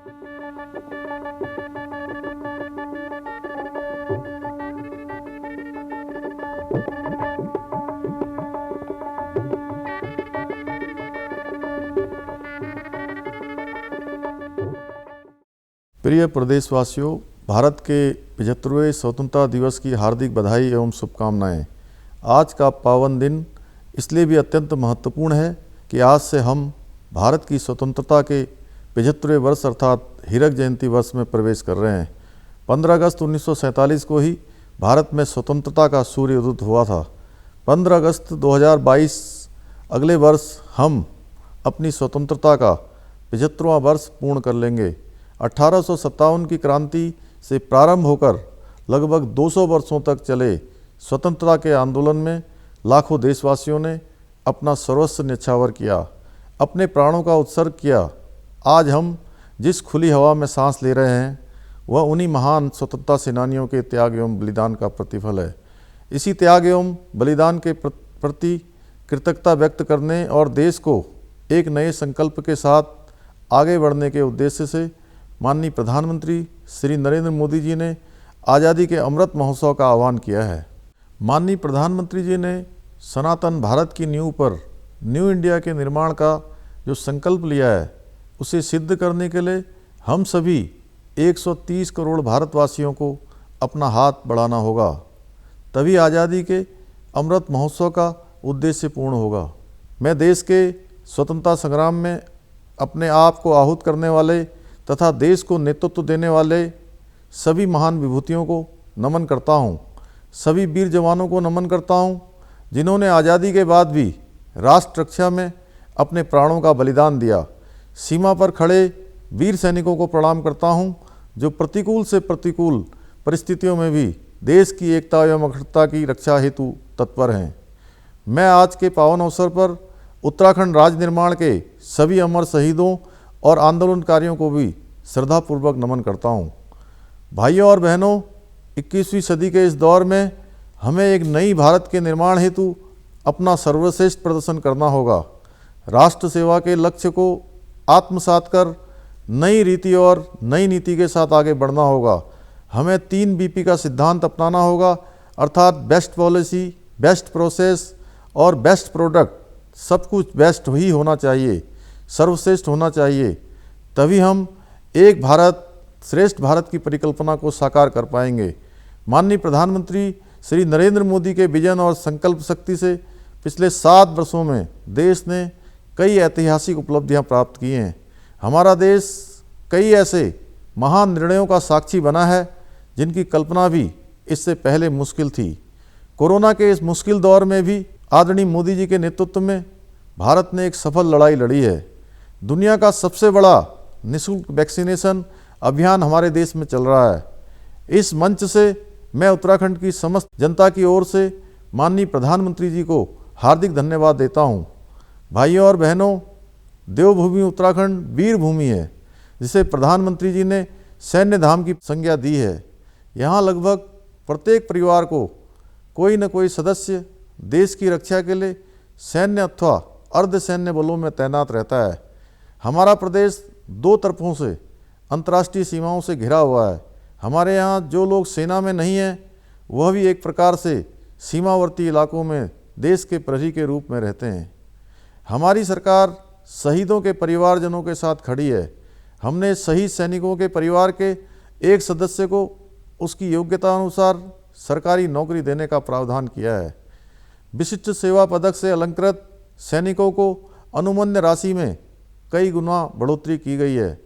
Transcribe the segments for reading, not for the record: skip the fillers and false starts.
प्रिय प्रदेशवासियों, भारत के 75वें स्वतंत्रता दिवस की हार्दिक बधाई एवं शुभकामनाएं। आज का पावन दिन इसलिए भी अत्यंत महत्वपूर्ण है कि आज से हम भारत की स्वतंत्रता के 75वें वर्ष अर्थात हीरक जयंती वर्ष में प्रवेश कर रहे हैं। 15 अगस्त 1947 को ही भारत में स्वतंत्रता का सूर्य उदित हुआ था। 15 अगस्त 2022 अगले वर्ष हम अपनी स्वतंत्रता का 75वां वर्ष पूर्ण कर लेंगे। 1857 की क्रांति से प्रारंभ होकर लगभग 200 वर्षों तक चले स्वतंत्रता के आंदोलन में लाखों देशवासियों ने अपना सर्वस्व न्यौछावर किया, अपने प्राणों का उत्सर्ग किया। आज हम जिस खुली हवा में सांस ले रहे हैं वह उन्हीं महान स्वतंत्रता सेनानियों के त्याग एवं बलिदान का प्रतिफल है। इसी त्याग एवं बलिदान के प्रति कृतज्ञता व्यक्त करने और देश को एक नए संकल्प के साथ आगे बढ़ने के उद्देश्य से माननीय प्रधानमंत्री श्री नरेंद्र मोदी जी ने आज़ादी के अमृत महोत्सव का आह्वान किया है। माननीय प्रधानमंत्री जी ने सनातन भारत की नींव पर न्यू इंडिया के निर्माण का जो संकल्प लिया है उसे सिद्ध करने के लिए हम सभी 130 करोड़ भारतवासियों को अपना हाथ बढ़ाना होगा, तभी आज़ादी के अमृत महोत्सव का उद्देश्य पूर्ण होगा। मैं देश के स्वतंत्रता संग्राम में अपने आप को आहूत करने वाले तथा देश को नेतृत्व देने वाले सभी महान विभूतियों को नमन करता हूँ। सभी वीर जवानों को नमन करता हूँ जिन्होंने आज़ादी के बाद भी राष्ट्र रक्षा में अपने प्राणों का बलिदान दिया। सीमा पर खड़े वीर सैनिकों को प्रणाम करता हूँ जो प्रतिकूल से प्रतिकूल परिस्थितियों में भी देश की एकता एवं अखंडता की रक्षा हेतु तत्पर हैं। मैं आज के पावन अवसर पर उत्तराखंड राज्य निर्माण के सभी अमर शहीदों और आंदोलनकारियों को भी श्रद्धापूर्वक नमन करता हूँ। भाइयों और बहनों, 21वीं सदी के इस दौर में हमें एक नई भारत के निर्माण हेतु अपना सर्वश्रेष्ठ प्रदर्शन करना होगा। राष्ट्र सेवा के लक्ष्य को आत्मसात कर नई रीति और नई नीति के साथ आगे बढ़ना होगा। हमें 3 BP का सिद्धांत अपनाना होगा, अर्थात बेस्ट पॉलिसी, बेस्ट प्रोसेस और बेस्ट प्रोडक्ट। सब कुछ बेस्ट ही होना चाहिए, सर्वश्रेष्ठ होना चाहिए, तभी हम एक भारत श्रेष्ठ भारत की परिकल्पना को साकार कर पाएंगे। माननीय प्रधानमंत्री श्री नरेंद्र मोदी के विजन और संकल्प शक्ति से पिछले 7 वर्षों में देश ने कई ऐतिहासिक उपलब्धियां प्राप्त की हैं। हमारा देश कई ऐसे महान निर्णयों का साक्षी बना है जिनकी कल्पना भी इससे पहले मुश्किल थी। कोरोना के इस मुश्किल दौर में भी आदरणीय मोदी जी के नेतृत्व में भारत ने एक सफल लड़ाई लड़ी है। दुनिया का सबसे बड़ा निःशुल्क वैक्सीनेशन अभियान हमारे देश में चल रहा है। इस मंच से मैं उत्तराखंड की समस्त जनता की ओर से माननीय प्रधानमंत्री जी को हार्दिक धन्यवाद देता हूं। भाइयों और बहनों, देवभूमि उत्तराखंड वीर भूमि है जिसे प्रधानमंत्री जी ने सैन्य धाम की संज्ञा दी है। यहाँ लगभग प्रत्येक परिवार को कोई न कोई सदस्य देश की रक्षा के लिए सैन्य अथवा अर्धसैन्य बलों में तैनात रहता है। हमारा प्रदेश 2 तरफों से अंतर्राष्ट्रीय सीमाओं से घिरा हुआ है। हमारे यहाँ जो लोग सेना में नहीं हैं वह भी एक प्रकार से सीमावर्ती इलाकों में देश के प्रहरी के रूप में रहते हैं। हमारी सरकार शहीदों के परिवारजनों के साथ खड़ी है। हमने शहीद सैनिकों के परिवार के एक सदस्य को उसकी योग्यता अनुसार सरकारी नौकरी देने का प्रावधान किया है। विशिष्ट सेवा पदक से अलंकृत सैनिकों को अनुमन्य राशि में कई गुना बढ़ोतरी की गई है।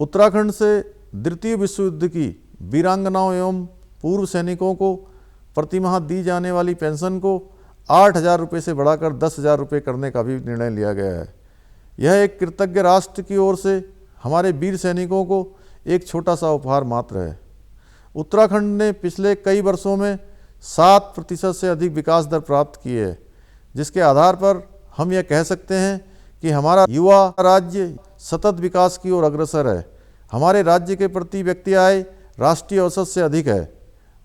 उत्तराखंड से द्वितीय विश्व युद्ध की वीरांगनाओं एवं पूर्व सैनिकों को प्रतिमाह दी जाने वाली पेंशन को 8,000 रुपये से बढ़ाकर 10,000 रुपये करने का भी निर्णय लिया गया है। यह एक कृतज्ञ राष्ट्र की ओर से हमारे वीर सैनिकों को एक छोटा सा उपहार मात्र है। उत्तराखंड ने पिछले कई वर्षों में 7% से अधिक विकास दर प्राप्त की है, जिसके आधार पर हम यह कह सकते हैं कि हमारा युवा राज्य सतत विकास की ओर अग्रसर है। हमारे राज्य के प्रति व्यक्ति आय राष्ट्रीय औसत से अधिक है।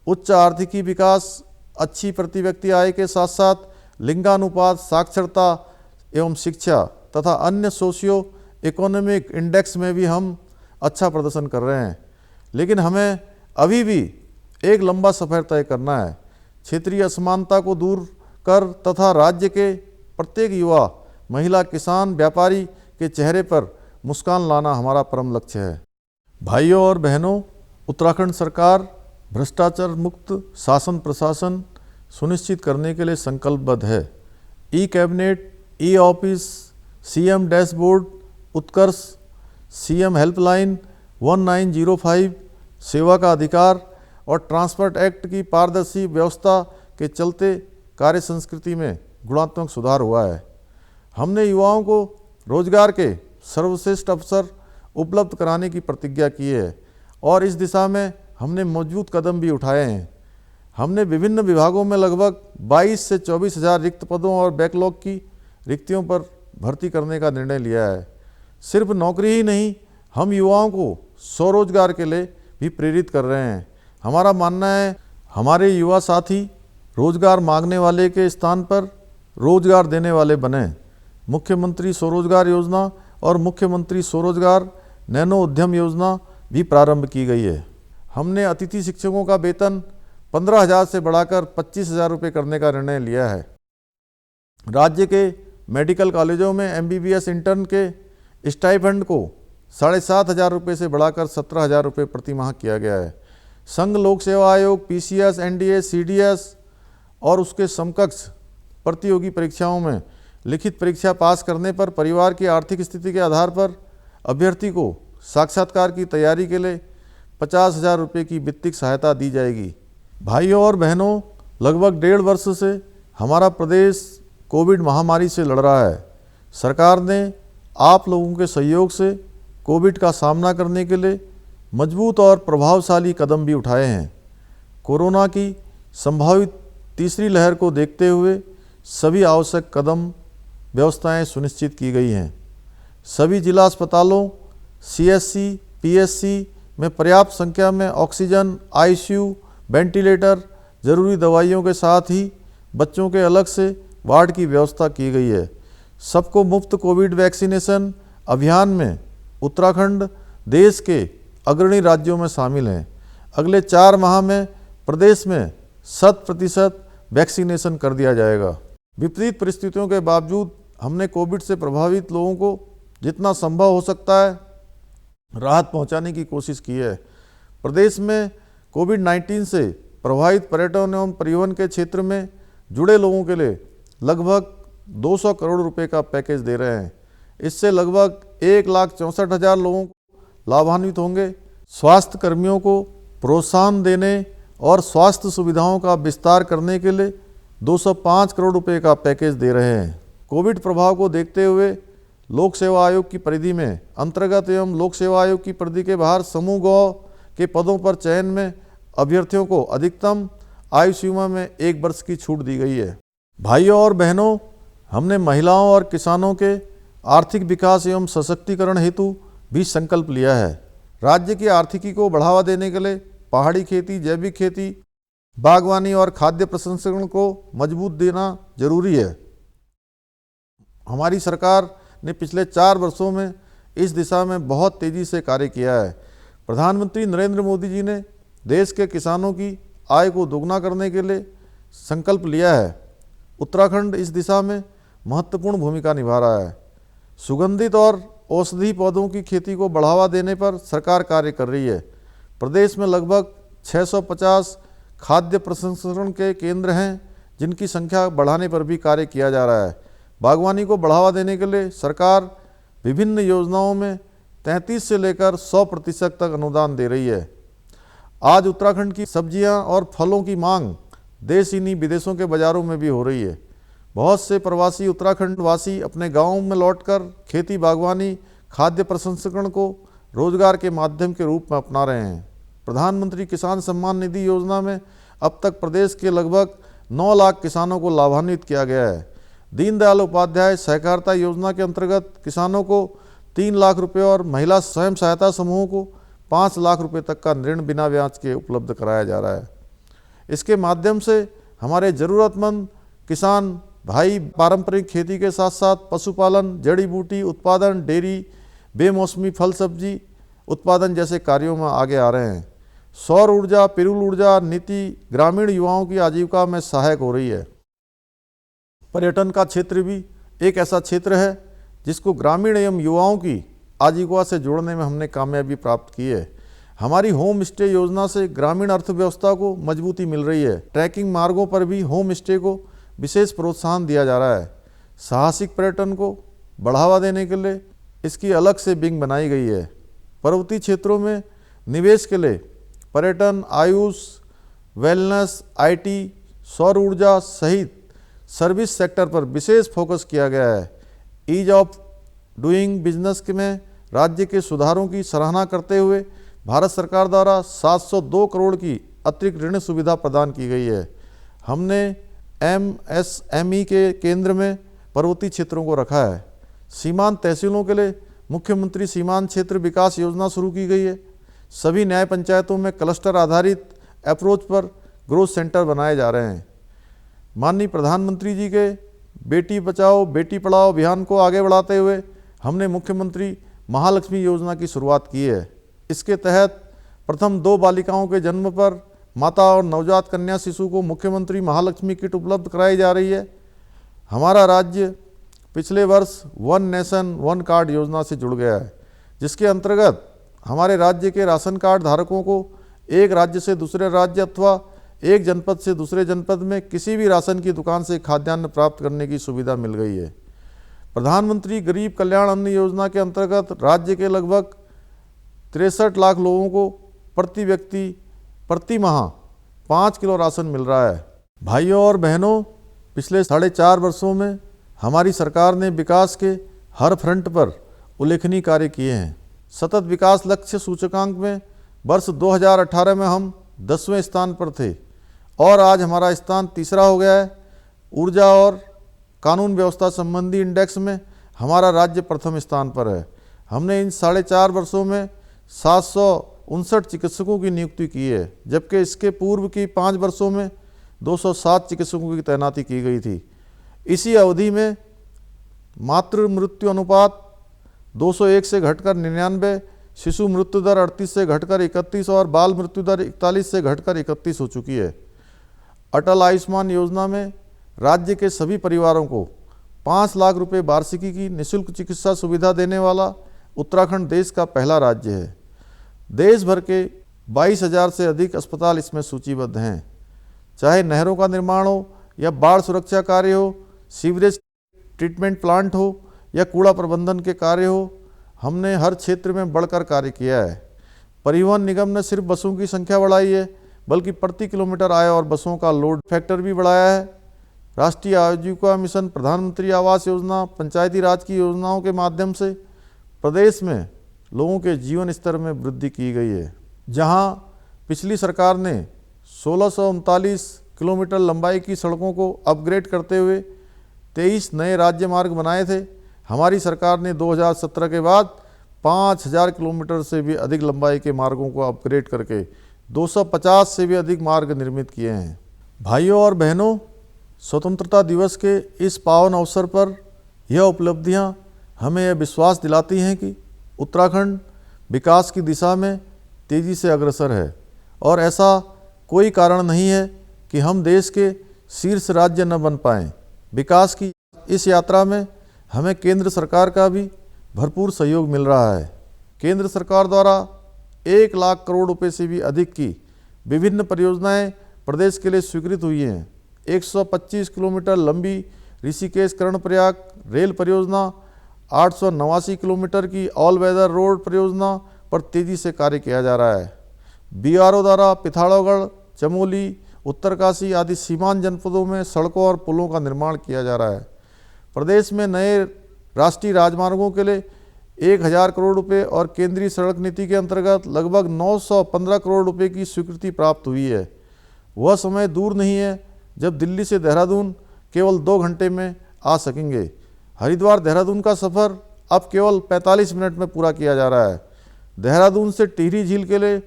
उच्च आर्थिकी विकास, अच्छी प्रति व्यक्ति आय के साथ साथ लिंगानुपात, साक्षरता एवं शिक्षा तथा अन्य सोशियो इकोनॉमिक इंडेक्स में भी हम अच्छा प्रदर्शन कर रहे हैं, लेकिन हमें अभी भी एक लंबा सफ़र तय करना है। क्षेत्रीय असमानता को दूर कर तथा राज्य के प्रत्येक युवा, महिला, किसान, व्यापारी के चेहरे पर मुस्कान लाना हमारा परम लक्ष्य है। भाइयों और बहनों, उत्तराखंड सरकार भ्रष्टाचार मुक्त शासन प्रशासन सुनिश्चित करने के लिए संकल्पबद्ध है। E cabinet, e office, CM dashboard, Utkarsh, CM helpline 1905, सेवा का अधिकार और ट्रांसपोर्ट एक्ट की पारदर्शी व्यवस्था के चलते कार्य संस्कृति में गुणात्मक सुधार हुआ है। हमने युवाओं को रोजगार के सर्वश्रेष्ठ अवसर उपलब्ध कराने की प्रतिज्ञा की है और इस दिशा में हमने मजबूत कदम भी उठाए हैं। हमने विभिन्न विभागों में लगभग 22 से 24 हज़ार रिक्त पदों और बैकलॉग की रिक्तियों पर भर्ती करने का निर्णय लिया है। सिर्फ नौकरी ही नहीं, हम युवाओं को स्वरोजगार के लिए भी प्रेरित कर रहे हैं। हमारा मानना है हमारे युवा साथी रोजगार मांगने वाले के स्थान पर रोजगार देने वाले बने। मुख्यमंत्री स्वरोजगार योजना और मुख्यमंत्री स्वरोजगार नैनो उद्यम योजना भी प्रारंभ की गई है। हमने अतिथि शिक्षकों का वेतन 15,000 से बढ़ाकर 25,000 रुपये करने का निर्णय लिया है। राज्य के मेडिकल कॉलेजों में एमबीबीएस इंटर्न के स्टाइपेंड को 7,500 रुपये से बढ़ाकर 17,000 रुपये प्रति माह किया गया है। संघ लोक सेवा आयोग, पीसीएस, एनडीए, सीडीएस और उसके समकक्ष प्रतियोगी परीक्षाओं में लिखित परीक्षा पास करने पर परिवार की आर्थिक स्थिति के आधार पर अभ्यर्थी को साक्षात्कार की तैयारी के लिए 50,000 रुपये की वित्तीय सहायता दी जाएगी। भाइयों और बहनों, लगभग 1.5 वर्ष से हमारा प्रदेश कोविड महामारी से लड़ रहा है। सरकार ने आप लोगों के सहयोग से कोविड का सामना करने के लिए मजबूत और प्रभावशाली कदम भी उठाए हैं। कोरोना की संभावित तीसरी लहर को देखते हुए सभी आवश्यक कदम व्यवस्थाएं सुनिश्चित की गई हैं। सभी जिला अस्पतालों, सीएससी, पीएससी में पर्याप्त संख्या में ऑक्सीजन, आईसीयू, वेंटिलेटर, जरूरी दवाइयों के साथ ही बच्चों के अलग से वार्ड की व्यवस्था की गई है। सबको मुफ्त कोविड वैक्सीनेशन अभियान में उत्तराखंड देश के अग्रणी राज्यों में शामिल हैं। अगले 4 माह में प्रदेश में 100% वैक्सीनेशन कर दिया जाएगा। विपरीत परिस्थितियों के बावजूद हमने कोविड से प्रभावित लोगों को जितना संभव हो सकता है राहत पहुंचाने की कोशिश की है। प्रदेश में कोविड-19 से प्रभावित पर्यटन एवं परिवहन के क्षेत्र में जुड़े लोगों के लिए लगभग 200 करोड़ रुपए का पैकेज दे रहे हैं। इससे लगभग 1,64,000 लोगों को लाभान्वित होंगे। स्वास्थ्य कर्मियों को प्रोत्साहन देने और स्वास्थ्य सुविधाओं का विस्तार करने के लिए 205 करोड़ रुपए का पैकेज दे रहे हैं। कोविड प्रभाव को देखते हुए लोक सेवा आयोग की परिधि में अंतर्गत एवं लोक सेवा आयोग की परिधि के बाहर समूह ग के पदों पर चयन में अभ्यर्थियों को अधिकतम आयु सीमा में 1 वर्ष की छूट दी गई है। भाइयों और बहनों, हमने महिलाओं और किसानों के आर्थिक विकास एवं सशक्तिकरण हेतु भी संकल्प लिया है। राज्य की आर्थिकी को बढ़ावा देने के लिए पहाड़ी खेती, जैविक खेती, बागवानी और खाद्य प्रसंस्करण को मजबूत देना जरूरी है। हमारी सरकार ने पिछले 4 वर्षों में इस दिशा में बहुत तेजी से कार्य किया है। प्रधानमंत्री नरेंद्र मोदी जी ने देश के किसानों की आय को दोगुना करने के लिए संकल्प लिया है। उत्तराखंड इस दिशा में महत्वपूर्ण भूमिका निभा रहा है। सुगंधित और औषधि पौधों की खेती को बढ़ावा देने पर सरकार कार्य कर रही है। प्रदेश में लगभग 650 खाद्य प्रसंस्करण के केंद्र हैं, जिनकी संख्या बढ़ाने पर भी कार्य किया जा रहा है। बागवानी को बढ़ावा देने के लिए सरकार विभिन्न योजनाओं में 33 से लेकर 100% तक अनुदान दे रही है। आज उत्तराखंड की सब्जियां और फलों की मांग देश ही नहीं विदेशों के बाज़ारों में भी हो रही है। बहुत से प्रवासी उत्तराखंड वासी अपने गाँव में लौटकर खेती, बागवानी, खाद्य प्रसंस्करण को रोजगार के माध्यम के रूप में अपना रहे हैं। प्रधानमंत्री किसान सम्मान निधि योजना में अब तक प्रदेश के लगभग 9 लाख किसानों को लाभान्वित किया गया है। दीनदयाल उपाध्याय सहकारिता योजना के अंतर्गत किसानों को 3 लाख रुपए और महिला स्वयं सहायता समूहों को 5 लाख रुपए तक का ऋण बिना ब्याज के उपलब्ध कराया जा रहा है। इसके माध्यम से हमारे ज़रूरतमंद किसान भाई पारंपरिक खेती के साथ साथ पशुपालन, जड़ी बूटी उत्पादन, डेयरी, बेमौसमी फल सब्जी उत्पादन जैसे कार्यों में आगे आ रहे हैं। सौर ऊर्जा, पिरूल ऊर्जा नीति ग्रामीण युवाओं की आजीविका में सहायक हो रही है। पर्यटन का क्षेत्र भी एक ऐसा क्षेत्र है जिसको ग्रामीण एवं युवाओं की आजीविका से जोड़ने में हमने कामयाबी प्राप्त की है। हमारी होम स्टे योजना से ग्रामीण अर्थव्यवस्था को मजबूती मिल रही है। ट्रैकिंग मार्गों पर भी होम स्टे को विशेष प्रोत्साहन दिया जा रहा है। साहसिक पर्यटन को बढ़ावा देने के लिए इसकी अलग से विंग बनाई गई है। पर्वतीय क्षेत्रों में निवेश के लिए पर्यटन, आयुष, वेलनेस, आईटी, सौर ऊर्जा सहित सर्विस सेक्टर पर विशेष फोकस किया गया है। ईज ऑफ डूइंग बिजनेस में राज्य के सुधारों की सराहना करते हुए भारत सरकार द्वारा 702 करोड़ की अतिरिक्त ऋण सुविधा प्रदान की गई है। हमने एमएसएमई के केंद्र में पर्वतीय क्षेत्रों को रखा है। सीमांत तहसीलों के लिए मुख्यमंत्री सीमांत क्षेत्र विकास योजना शुरू की गई है। सभी न्याय पंचायतों में क्लस्टर आधारित अप्रोच पर ग्रोथ सेंटर बनाए जा रहे हैं। माननीय प्रधानमंत्री जी के बेटी बचाओ बेटी पढ़ाओ अभियान को आगे बढ़ाते हुए हमने मुख्यमंत्री महालक्ष्मी योजना की शुरुआत की है। इसके तहत प्रथम 2 बालिकाओं के जन्म पर माता और नवजात कन्या शिशु को मुख्यमंत्री महालक्ष्मी किट उपलब्ध कराई जा रही है। हमारा राज्य पिछले वर्ष वन नेशन वन कार्ड योजना से जुड़ गया है, जिसके अंतर्गत हमारे राज्य के राशन कार्ड धारकों को एक राज्य से दूसरे राज्य अथवा एक जनपद से दूसरे जनपद में किसी भी राशन की दुकान से खाद्यान्न प्राप्त करने की सुविधा मिल गई है। प्रधानमंत्री गरीब कल्याण अन्न योजना के अंतर्गत राज्य के लगभग 63 लाख लोगों को प्रति व्यक्ति प्रति माह 5 किलो राशन मिल रहा है। भाइयों और बहनों, पिछले 4.5 वर्षों में हमारी सरकार ने विकास के हर फ्रंट पर उल्लेखनीय कार्य किए हैं। सतत विकास लक्ष्य सूचकांक में वर्ष 2018 में हम 10वें स्थान पर थे और आज हमारा स्थान तीसरा हो गया है। ऊर्जा और कानून व्यवस्था संबंधी इंडेक्स में हमारा राज्य प्रथम स्थान पर है। हमने इन 4.5 वर्षों में 759 चिकित्सकों की नियुक्ति की है, जबकि इसके पूर्व की 5 वर्षों में 207 चिकित्सकों की तैनाती की गई थी। इसी अवधि में मातृ मृत्यु अनुपात 201 से घटकर 99, शिशु मृत्यु दर 38 से घटकर 31 और बाल मृत्यु दर 41 से घटकर 31 हो चुकी है। अटल आयुष्मान योजना में राज्य के सभी परिवारों को 5 लाख रुपए वार्षिकी की निःशुल्क चिकित्सा सुविधा देने वाला उत्तराखंड देश का पहला राज्य है। देश भर के 22,000 से अधिक अस्पताल इसमें सूचीबद्ध हैं। चाहे नहरों का निर्माण हो या बाढ़ सुरक्षा कार्य हो, सीवरेज ट्रीटमेंट प्लांट हो या कूड़ा प्रबंधन के कार्य हो, हमने हर क्षेत्र में बढ़कर कार्य किया है। परिवहन निगम ने सिर्फ बसों की संख्या बढ़ाई है, बल्कि प्रति किलोमीटर आय और बसों का लोड फैक्टर भी बढ़ाया है। राष्ट्रीय आजीविका मिशन, प्रधानमंत्री आवास योजना, पंचायती राज की योजनाओं के माध्यम से प्रदेश में लोगों के जीवन स्तर में वृद्धि की गई है। जहां पिछली सरकार ने 1639 किलोमीटर लंबाई की सड़कों को अपग्रेड करते हुए 23 नए राज्य मार्ग बनाए थे, हमारी सरकार ने 2017 के बाद 5000 किलोमीटर से भी अधिक लंबाई के मार्गों को अपग्रेड करके 250 से भी अधिक मार्ग निर्मित किए हैं। भाइयों और बहनों, स्वतंत्रता दिवस के इस पावन अवसर पर यह उपलब्धियां हमें यह विश्वास दिलाती हैं कि उत्तराखंड विकास की दिशा में तेज़ी से अग्रसर है और ऐसा कोई कारण नहीं है कि हम देश के शीर्ष राज्य न बन पाएं। विकास की इस यात्रा में हमें केंद्र सरकार का भी भरपूर सहयोग मिल रहा है। केंद्र सरकार द्वारा 1 लाख करोड़ रुपए से भी अधिक की विभिन्न परियोजनाएं प्रदेश के लिए स्वीकृत हुई हैं। 125 किलोमीटर लंबी ऋषिकेश कर्णप्रयाग रेल परियोजना, 889 किलोमीटर की ऑल वेदर रोड परियोजना पर तेजी से कार्य किया जा रहा है। बीआरओ द्वारा पिथौरागढ़, चमोली, उत्तरकाशी आदि सीमांत जनपदों में सड़कों और पुलों का निर्माण किया जा रहा है। प्रदेश में नए राष्ट्रीय राजमार्गों के लिए 1000 करोड़ रुपए और केंद्रीय सड़क नीति के अंतर्गत लगभग 915 करोड़ रुपए की स्वीकृति प्राप्त हुई है। वह समय दूर नहीं है जब दिल्ली से देहरादून केवल 2 घंटे में आ सकेंगे। हरिद्वार देहरादून का सफ़र अब केवल 45 मिनट में पूरा किया जा रहा है। देहरादून से टिहरी झील के लिए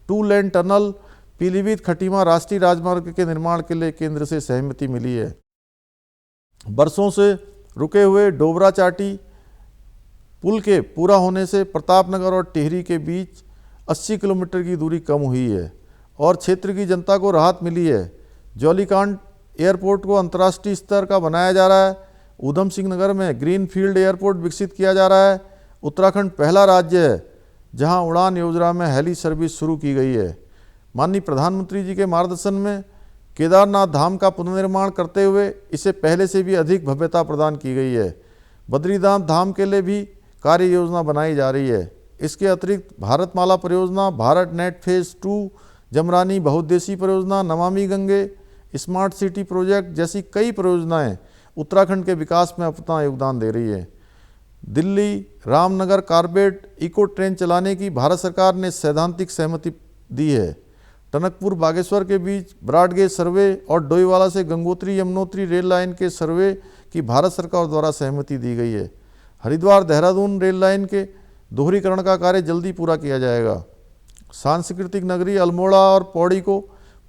2 लेन टनल, पीलीभीत खटीमा राष्ट्रीय राजमार्ग के निर्माण के लिए केंद्र से सहमति मिली है। बरसों से रुके हुए डोबरा चाटी पुल के पूरा होने से प्रतापनगर और टिहरी के बीच 80 किलोमीटर की दूरी कम हुई है और क्षेत्र की जनता को राहत मिली है। जौलीकांड एयरपोर्ट को अंतर्राष्ट्रीय स्तर का बनाया जा रहा है। ऊधम सिंह नगर में ग्रीनफील्ड एयरपोर्ट विकसित किया जा रहा है। उत्तराखंड पहला राज्य है जहां उड़ान योजना में हेली सर्विस शुरू की गई है। माननीय प्रधानमंत्री जी के मार्गदर्शन में केदारनाथ धाम का पुनर्निर्माण करते हुए इसे पहले से भी अधिक भव्यता प्रदान की गई है। बद्रीनाथ धाम के लिए भी कार्य योजना बनाई जा रही है। इसके अतिरिक्त भारतमाला परियोजना, भारत नेट फेज 2, जमरानी बहुउद्देशीय परियोजना, Namami Gange, smart city project जैसी कई परियोजनाएं उत्तराखंड के विकास में अपना योगदान दे रही है। दिल्ली रामनगर कार्बेट इको ट्रेन चलाने की भारत सरकार ने सैद्धांतिक सहमति दी है। टनकपुर बागेश्वर के बीच ब्रॉडगेज सर्वे और डोईवाला से गंगोत्री यमुनोत्री रेल लाइन के सर्वे की भारत सरकार द्वारा सहमति दी गई है। हरिद्वार देहरादून रेल लाइन के दोहरीकरण का कार्य जल्दी पूरा किया जाएगा। सांस्कृतिक नगरी अल्मोड़ा और पौड़ी को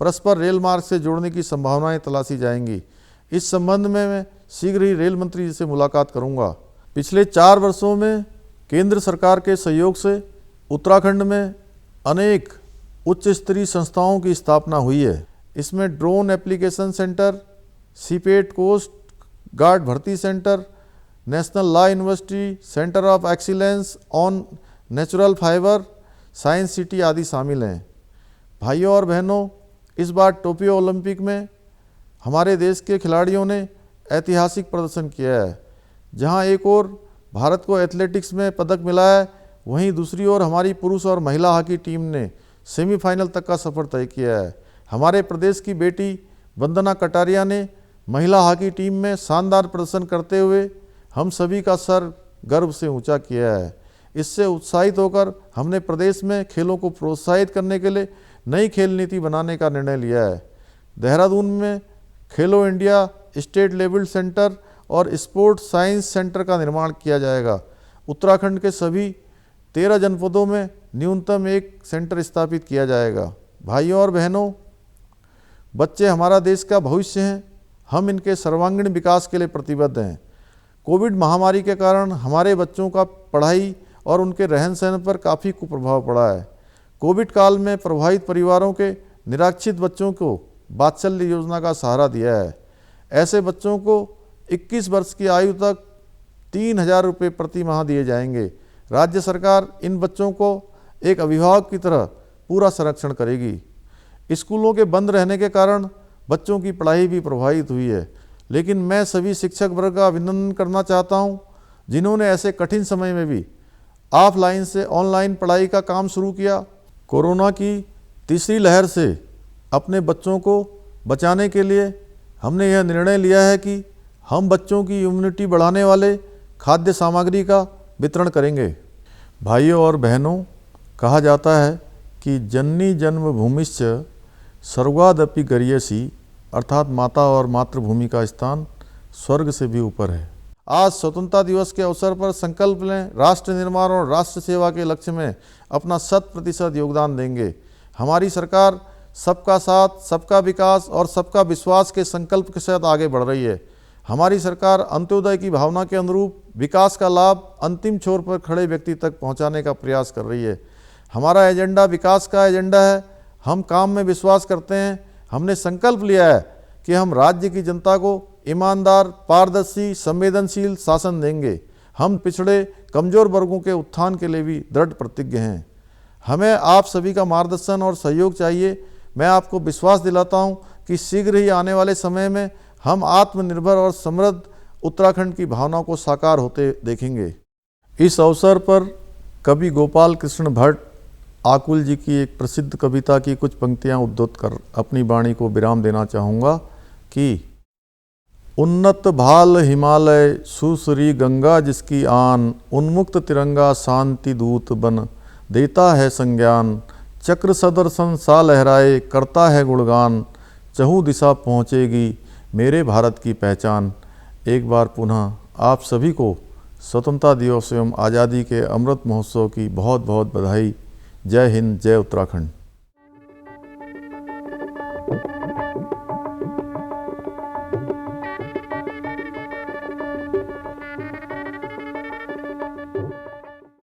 परस्पर रेल मार्ग से जोड़ने की संभावनाएं तलाशी जाएंगी। इस संबंध में मैं शीघ्र ही रेल मंत्री जी से मुलाकात करूंगा। पिछले 4 वर्षों में केंद्र सरकार के सहयोग से उत्तराखंड में अनेक उच्च स्तरीय संस्थाओं की स्थापना हुई है। इसमें drone application centre, CIPET coast guard भर्ती centre, national law university, centre of excellence on natural fibre, science city आदि शामिल हैं। भाइयों और बहनों, इस बार टोक्यो ओलंपिक में हमारे देश के खिलाड़ियों ने ऐतिहासिक प्रदर्शन किया है। जहां एक ओर भारत को एथलेटिक्स में पदक मिला है, वहीं दूसरी ओर हमारी पुरुष और महिला हॉकी टीम ने सेमीफाइनल तक का सफर तय किया है। हमारे प्रदेश की बेटी वंदना कटारिया ने महिला हॉकी टीम में शानदार प्रदर्शन करते हुए हम सभी का सर गर्व से ऊंचा किया है। इससे उत्साहित होकर हमने प्रदेश में खेलों को प्रोत्साहित करने के लिए नई खेल नीति बनाने का निर्णय लिया है। देहरादून में खेलो इंडिया स्टेट लेवल सेंटर और स्पोर्ट्स साइंस सेंटर का निर्माण किया जाएगा। उत्तराखंड के सभी 13 जनपदों में न्यूनतम एक सेंटर स्थापित किया जाएगा। भाइयों और बहनों, बच्चे हमारा देश का भविष्य हैं। हम इनके सर्वांगीण विकास के लिए प्रतिबद्ध हैं। कोविड महामारी के कारण हमारे बच्चों का पढ़ाई और उनके रहन सहन पर काफ़ी कुप्रभाव पड़ा है। कोविड काल में प्रभावित परिवारों के निराश्रित बच्चों को वात्सल्य योजना का सहारा दिया है। ऐसे बच्चों को 21 वर्ष की आयु तक 3000 रुपये प्रति माह दिए जाएंगे। राज्य सरकार इन बच्चों को एक अभिभावक की तरह पूरा संरक्षण करेगी। स्कूलों के बंद रहने के कारण बच्चों की पढ़ाई भी प्रभावित हुई है, लेकिन मैं सभी शिक्षक वर्ग का अभिनंदन करना चाहता हूं, जिन्होंने ऐसे कठिन समय में भी ऑफलाइन से ऑनलाइन पढ़ाई का काम शुरू किया। कोरोना की तीसरी लहर से अपने बच्चों को बचाने के लिए हमने यह निर्णय लिया है कि हम बच्चों की इम्यूनिटी बढ़ाने वाले खाद्य सामग्री का वितरण करेंगे। भाइयों और बहनों, कहा जाता है कि जननी जन्मभूमिश्च स्वर्गादपि गरीयसी, अर्थात माता और मातृभूमि का स्थान स्वर्ग से भी ऊपर है। आज स्वतंत्रता दिवस के अवसर पर संकल्प लें, राष्ट्र निर्माण और राष्ट्र सेवा के लक्ष्य में अपना 100% योगदान देंगे। हमारी सरकार सबका साथ, सबका विकास और सबका विश्वास के संकल्प के साथ आगे बढ़ रही है। हमारी सरकार अंत्योदय की भावना के अनुरूप विकास का लाभ अंतिम छोर पर खड़े व्यक्ति तक पहुंचाने का प्रयास कर रही है। हमारा एजेंडा विकास का एजेंडा है। हम काम में विश्वास करते हैं। हमने संकल्प लिया है कि हम राज्य की जनता को ईमानदार, पारदर्शी, संवेदनशील शासन देंगे। हम पिछड़े कमजोर वर्गों के उत्थान के लिए भी दृढ़ प्रतिज्ञ हैं। हमें आप सभी का मार्गदर्शन और सहयोग चाहिए। मैं आपको विश्वास दिलाता हूं कि शीघ्र ही आने वाले समय में हम आत्मनिर्भर और समृद्ध उत्तराखंड की भावनाओं को साकार होते देखेंगे। इस अवसर पर कवि गोपाल कृष्ण भट्ट आकुल जी की एक प्रसिद्ध कविता की कुछ पंक्तियां उद्धृत कर अपनी वाणी को विराम देना चाहूँगा कि उन्नत भाल हिमालय सुसरी गंगा जिसकी आन, उन्मुक्त तिरंगा शांति दूत बन देता है संज्ञान, चक्र सदर्शन सा लहराए करता है गुणगान, चहु दिशा पहुँचेगी मेरे भारत की पहचान। एक बार पुनः आप सभी को स्वतंत्रता दिवस एवं आज़ादी के अमृत महोत्सव की बहुत बहुत बधाई। जय हिंद, जय उत्तराखंड।